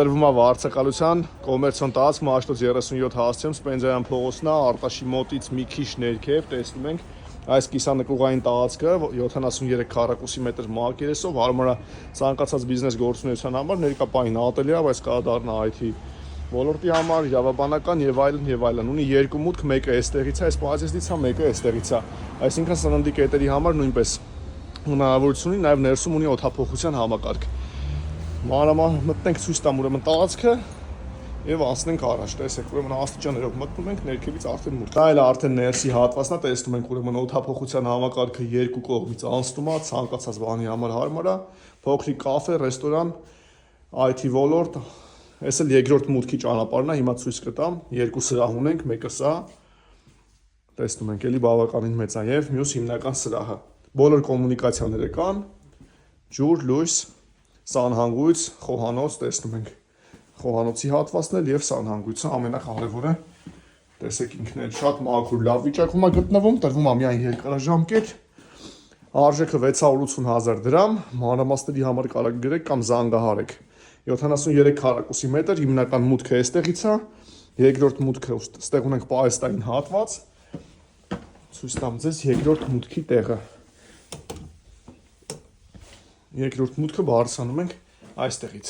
Մոտերվում է վարձակալության կոմերցիոն տարածք Մաշտոց 37 հասցեում Սպենդիարյան փողոցն է, Արտաշի մոտից մի քիչ ներքև տեսնում ենք այս կիսանկյուղային տարածքը 73 քառակուսի մետր մակերեսով հարմար է ցանկացած բիզնես գործունեության համար, ներկա պահին ատելյե է, բայց կարող դառնա IT ոլորտի համար, իրավաբանական եւ այլն, ունի երկու մուտք, մեկը այստեղից է, այս պարզեցից է, մեկը այստեղից է, այսինքն սննդի կետերի համար նույնպես հնարավորություն ունի, նաեւ ներսում ունի օդափոխության համակարգ։ Մանրամասն մտնենք ցույց տամ ուրեմն տարածքը եւ անցնենք առաջ, տեսեք, ուրեմն աստիճաններով մտնում ենք, ներքևից արդեն մուտք։ Դա էլ արդեն ներսի հատվածն է, տեսնում ենք ուրեմն օդափոխության համակարգը երկու կողմից անցնում է, ցանկացած բանի համար հարմար է, փոքրիկ կաֆե, ռեստորան, IT ոլորտ, այս էլ երկրորդ մուտքի ճանապարհն է, հիմա ցույց կտամ, երկու սրահ ունենք, մեկը սա, տեսնում ենք, էլի բավականին մեծ է եւ մյուս հիմնական սրահը։ Բոլոր կոմունիկացիաները կան, ջուր, լույս, սանհանգույց, խոհանոց, տեսնում ենք խոհանոցի հատվածն էլ եւ սանհանգույցը ամենակարևորը, տեսեք ինքն էլ շատ մաքուր լավ վիճակում է գտնվում, տրվում է միայն երկարաժամկետ, արժեքը 680,000 դրամ, մանրամասների համար կարող գրեք կամ զանգահարեք, 73 քառակուսի մետր, հիմնական մուտքը այստեղից է, երկրորդ մուտքը այստեղ ունենք պահեստային հատված, ցույց տամ ձեզ երկրորդ մուտքի տեղը, երկրորդ մուտքը բարձրանում ենք այստեղից։